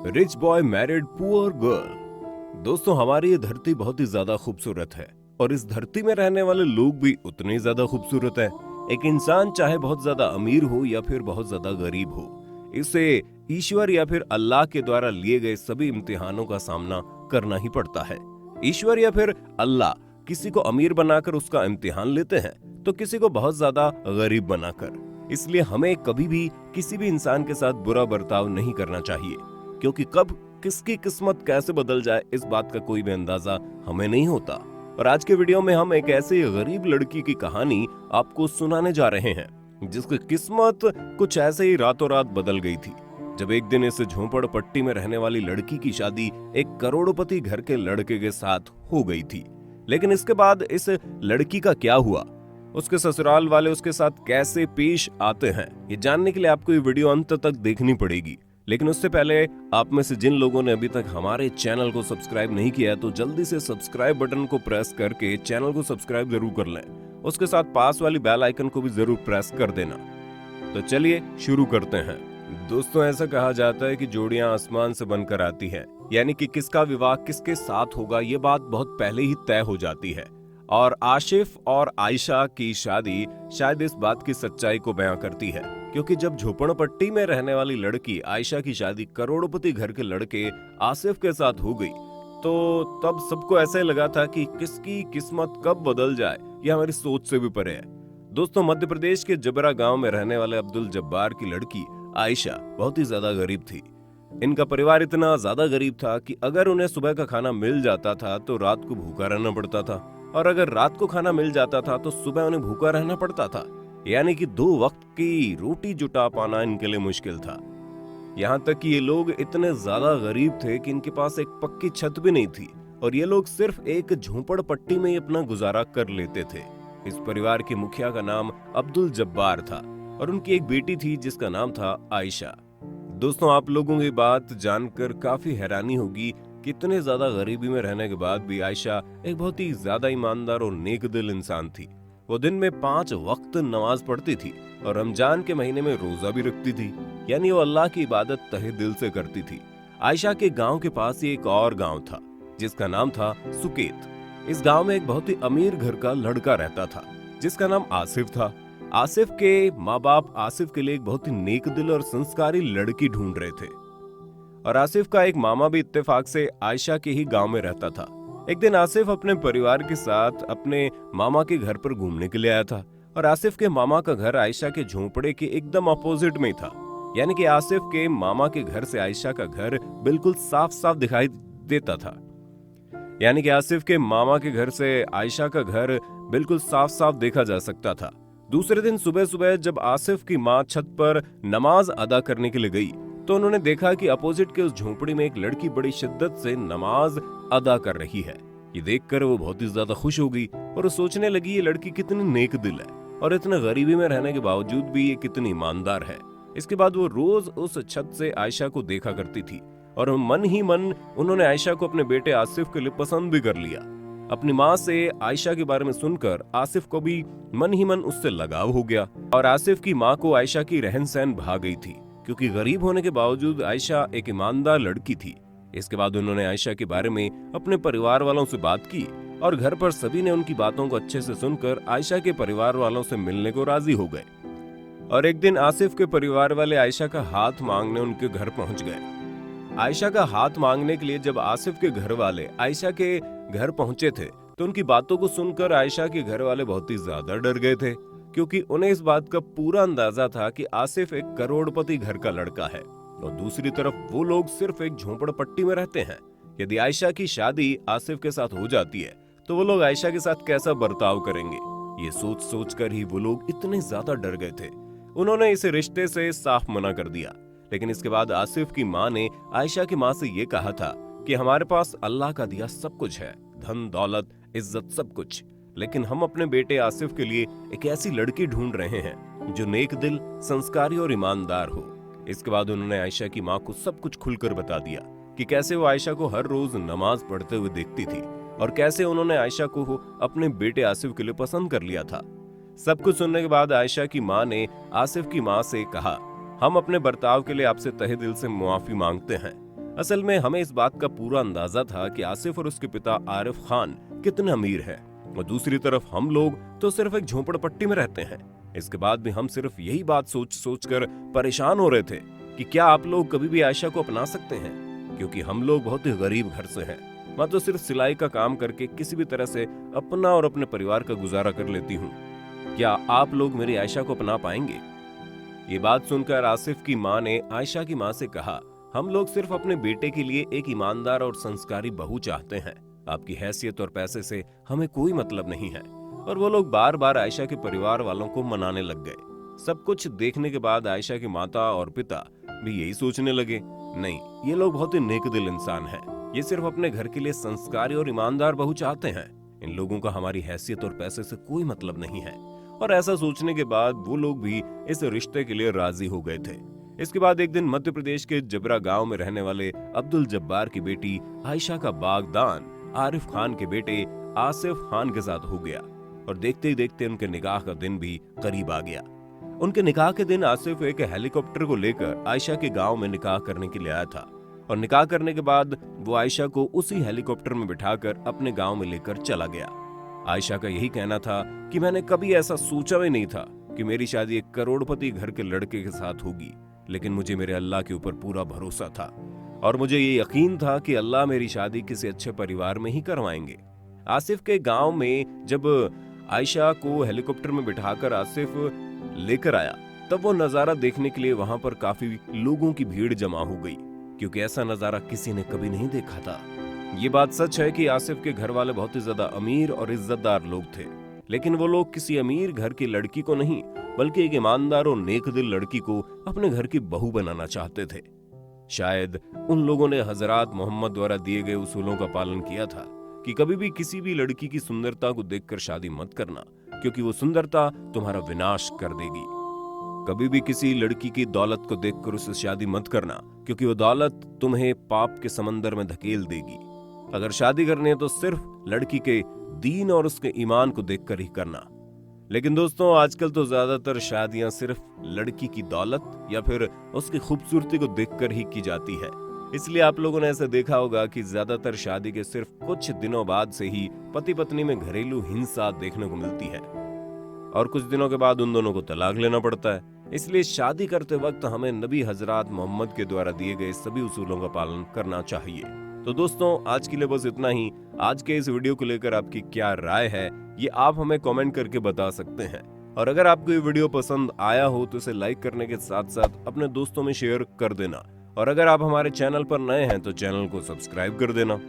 Rich boy married poor girl. दोस्तों, हमारी ये धरती बहुत ही ज्यादा खूबसूरत है और इस धरती में रहने वाले लोग भी उतने ही ज्यादा खूबसूरत हैं। एक इंसान चाहे बहुत ज्यादा अमीर हो या फिर बहुत ज्यादा गरीब हो, इसे ईश्वर या फिर अल्लाह के द्वारा लिए गए सभी इम्तिहानों का सामना करना ही पड़ता है। ईश्वर या फिर अल्लाह किसी को अमीर बनाकर उसका इम्तिहान लेते हैं तो किसी को बहुत ज्यादा गरीब बनाकर। इसलिए हमें कभी भी किसी भी इंसान के साथ बुरा बर्ताव नहीं करना चाहिए, क्योंकि कब किसकी किस्मत कैसे बदल जाए इस बात का कोई भी अंदाजा हमें नहीं होता। और आज के वीडियो में हम एक ऐसी गरीब लड़की की कहानी आपको सुनाने जा रहे हैं जिसकी किस्मत कुछ ऐसे ही रातों रात बदल गई थी। जब एक दिन इस झोंपड़पट्टी में रहने वाली लड़की की शादी एक करोड़पति घर के लड़के के साथ हो गई थी। लेकिन इसके बाद इस लड़की का क्या हुआ, उसके ससुराल वाले उसके साथ कैसे पेश आते हैं, ये जानने के लिए आपको ये वीडियो अंत तक देखनी पड़ेगी। लेकिन उससे पहले आप में से जिन लोगों ने अभी तक हमारे चैनल को सब्सक्राइब नहीं किया है तो जल्दी से सब्सक्राइब बटन को प्रेस करके चैनल को सब्सक्राइब जरूर कर लें। उसके साथ पास वाली बेल आइकन को भी जरूर प्रेस कर देना। तो चलिए शुरू करते हैं। दोस्तों, ऐसा कहा जाता है कि जोड़ियां आसमान से बनकर आती हैं, यानी कि किसका विवाह किसके साथ होगा ये बात बहुत पहले ही तय हो जाती है। और आसिफ और आयशा की शादी शायद इस बात की सच्चाई को बयां करती है, क्योंकि जब झोपड़पट्टी में रहने वाली लड़की आयशा की शादी करोड़पति घर के लड़के आसिफ के साथ हो गई तो तब सबको ऐसे लगा था कि किसकी किस्मत कब बदल जाए यह हमारी सोच से भी परे है। दोस्तों, मध्य प्रदेश के जबरा गांव में रहने वाले अब्दुल जब्बार की लड़की आयशा बहुत ही ज्यादा गरीब थी। इनका परिवार इतना ज्यादा गरीब था कि अगर उन्हें सुबह का खाना मिल जाता था तो रात को भूखा रहना पड़ता था, और अगर रात को खाना मिल जाता था तो सुबह उन्हें भूखा रहना पड़ता था। यानी कि 2 वक्त की रोटी जुटा पाना इनके लिए मुश्किल था। यहाँ तक कि ये लोग इतने ज्यादा गरीब थे कि इनके पास एक पक्की छत भी नहीं थी और ये लोग सिर्फ एक झोंपड़पट्टी में ही अपना गुजारा कर लेते थे। इस परिवार के मुखिया का नाम अब्दुल जब्बार था और उनकी एक बेटी थी जिसका नाम था आयशा। दोस्तों, आप लोगों की बात जानकर काफी हैरानी होगी कि इतने ज्यादा गरीबी में रहने के बाद भी आयशा एक बहुत ही ज्यादा ईमानदार और नेक दिल इंसान थी। वो दिन में 5 वक्त नमाज पढ़ती थी और रमजान के महीने में रोजा भी रखती थी, यानी वो अल्लाह की इबादत तहे दिल से करती थी। आयशा के गांव के पास ही एक और गांव था जिसका नाम था सुकेत। इस गांव में एक बहुत ही अमीर घर का लड़का रहता था जिसका नाम आसिफ था। आसिफ के माँ बाप आसिफ के लिए एक बहुत ही नेक दिल और संस्कारी लड़की ढूंढ रहे थे, और आसिफ का एक मामा भी इत्तेफाक से आयशा के ही गांव में रहता था। एक दिन आसिफ अपने परिवार के साथ अपने मामा के घर पर घूमने के लिए आया था, और आसिफ के मामा का घर आयशा के झोंपड़े के एकदम अपोजिट में था। यानी कि आसिफ के मामा के घर से आयशा का घर बिल्कुल साफ साफ दिखाई देता था। यानी कि आसिफ के मामा के घर से आयशा का घर बिल्कुल साफ साफ देखा जा सकता था। दूसरे दिन सुबह सुबह जब आसिफ की माँ छत पर नमाज अदा करने के लिए गई तो उन्होंने देखा कि अपोजिट के उस झोंपड़ी में एक लड़की बड़ी शिद्दत से नमाज अदा कर रही है। ये देखकर वो बहुत ही ज्यादा खुश हो गई और वो सोचने लगी ये लड़की कितनी नेक दिल है और इतने गरीबी में रहने के बावजूद भी ये कितनी ईमानदार है। इसके बाद वो रोज उस छत से आयशा को देखा करती थी और मन ही मन उन्होंने आयशा को अपने बेटे आसिफ के लिए पसंद भी कर लिया। अपनी माँ से आयशा के बारे में सुनकर आसिफ को भी मन ही मन उससे लगाव हो गया, और आसिफ की माँ को आयशा की रहन सहन भा गई थी, क्योंकि गरीब होने के बावजूद आयशा एक ईमानदार लड़की थी। इसके बाद उन्होंने आयशा के बारे में अपने परिवार वालों से बात की और घर पर सभी ने उनकी बातों को अच्छे से सुनकर आयशा के परिवार वालों से मिलने को राजी हो गए। और एक दिन आसिफ के परिवार वाले आयशा का हाथ मांगने उनके घर पहुंच गए। आयशा का हाथ मांगने के लिए जब आसिफ के घर वाले आयशा के घर पहुंचे थे तो उनकी बातों को सुनकर आयशा के घर वाले बहुत ही ज्यादा डर गए थे, क्योंकि उन्हें इस बात का पूरा अंदाजा था कि आसिफ एक करोड़पति घर का लड़का है और दूसरी तरफ वो लोग सिर्फ एक झोंपड़पट्टी में रहते हैं। यदि आयशा की शादी आसिफ के साथ हो जाती है तो वो लोग आयशा के साथ कैसा बर्ताव करेंगे, ये सोच सोच कर ही वो लोग इतने ज्यादा डर गए थे। उन्होंने इस रिश्ते से साफ मना कर दिया। लेकिन इसके बाद आसिफ की माँ ने आयशा की माँ से ये कहा था कि हमारे पास अल्लाह का दिया सब कुछ है, धन दौलत इज्जत सब कुछ, लेकिन हम अपने बेटे आसिफ के लिए एक ऐसी लड़की ढूंढ रहे हैं जो नेक दिल, संस्कारी और ईमानदार हो। इसके बाद उन्होंने आयशा की माँ को सब कुछ खुलकर बता दिया कि कैसे वो आयशा को हर रोज नमाज पढ़ते हुए देखती थी और कैसे उन्होंने आयशा को अपने बेटे आसिफ के लिए पसंद कर लिया था। सब कुछ सुनने के बाद आयशा की माँ ने आसिफ की माँ से कहा, हम अपने बर्ताव के लिए आपसे तहे दिल से मुआफी मांगते हैं। असल में हमें इस बात का पूरा अंदाजा था कि आसिफ और उसके पिता आरिफ खान कितने अमीर हैं, और दूसरी तरफ हम लोग तो सिर्फ एक झोपड़पट्टी में रहते हैं। इसके बाद भी हम सिर्फ यही बात सोच कर परेशान हो रहे थे कि क्या आप लोग कभी भी आयशा को अपना सकते हैं, क्योंकि हम लोग बहुत ही गरीब घर से हैं। मैं तो सिर्फ सिलाई का काम करके किसी भी तरह से अपना और अपने परिवार का गुजारा कर लेती हूँ। क्या आप लोग मेरी आयशा को अपना पाएंगे? ये बात सुनकर आसिफ की माँ ने आयशा की माँ से कहा, हम लोग सिर्फ अपने बेटे के लिए एक ईमानदार और संस्कारी बहू चाहते हैं। आपकी हैसियत और पैसे से हमें कोई मतलब नहीं है। और वो लोग बार बार आयशा के परिवार वालों को मनाने लग गए। सब कुछ देखने के बाद आयशा की माता और पिता भी यही सोचने लगे, नहीं, ये लोग बहुत ही नेकदिल इंसान हैं। ये सिर्फ अपने घर के लिए संस्कारी और ईमानदार बहू चाहते हैं। इन लोगों का हमारी हैसियत और पैसे से कोई मतलब नहीं है। और ऐसा सोचने के बाद वो लोग भी इस रिश्ते के लिए राजी हो गए थे। इसके बाद एक दिन मध्य प्रदेश के जबरा गांव में रहने वाले अब्दुल जब्बार की बेटी आयशा का बागदान आरिफ खान के बेटे आसिफ खान के साथ हो गया, और देखते ही देखते उनके निकाह का दिन भी करीब आ गया। उनके निकाह के दिन आसिफ एक हेलीकॉप्टर को लेकर आयशा के गांव में निकाह करने के लिए आया था, और निकाह करने के बाद वो आयशा को उसी हेलीकॉप्टर में बिठाकर अपने गांव में लेकर चला गया। आयशा का यही कहना था कि मैंने कभी ऐसा सोचा भी नहीं था कि मेरी शादी एक करोड़पति घर के लड़के के साथ होगी, लेकिन मुझे मेरे अल्लाह के ऊपर पूरा भरोसा था, और मुझे ये यकीन था कि अल्लाह मेरी शादी किसी अच्छे परिवार में ही करवाएंगे। आसिफ के गांव में जब आयशा को हेलीकॉप्टर में बिठाकर आसिफ लेकर आया, तब वो नजारा देखने के लिए वहां पर काफी लोगों की भीड़ जमा हो गई, क्योंकि ऐसा नजारा किसी ने कभी नहीं देखा था। ये बात सच है कि आसिफ के घर वाले बहुत ही ज्यादा अमीर और इज्जतदार लोग थे, लेकिन वो लोग किसी अमीर घर की लड़की को नहीं, बल्कि एक ईमानदार और नेकदिल लड़की को अपने घर की बहू बनाना चाहते थे। शायद उन लोगों ने हजरत मोहम्मद द्वारा दिए गए उसूलों का पालन किया था कि कभी भी किसी भी लड़की की सुंदरता को देखकर शादी मत करना, क्योंकि वो सुंदरता तुम्हारा विनाश कर देगी। कभी भी किसी लड़की की दौलत को देखकर उससे शादी मत करना, क्योंकि वो दौलत तुम्हें पाप के समंदर में धकेल देगी। अगर शादी करनी है तो सिर्फ लड़की के दीन और उसके ईमान को देखकर ही करना। लेकिन दोस्तों, आजकल तो ज्यादातर शादियां सिर्फ लड़की की दौलत या फिर उसकी खूबसूरती को देखकर ही की जाती है। इसलिए आप लोगों ने ऐसा देखा होगा कि ज्यादातर शादी के सिर्फ कुछ दिनों बाद से ही पति पत्नी में घरेलू हिंसा देखने को मिलती है, और कुछ दिनों के बाद उन दोनों को तलाक लेना पड़ता है। इसलिए शादी करते वक्त हमें नबी हजरत मोहम्मद के द्वारा दिए गए सभी उसूलों का पालन करना चाहिए। तो दोस्तों, आज के लिए बस इतना ही। आज के इस वीडियो को लेकर आपकी क्या राय है, ये आप हमें कमेंट करके बता सकते हैं। और अगर आपको ये वीडियो पसंद आया हो तो इसे लाइक करने के साथ साथ अपने दोस्तों में शेयर कर देना। और अगर आप हमारे चैनल पर नए हैं तो चैनल को सब्सक्राइब कर देना।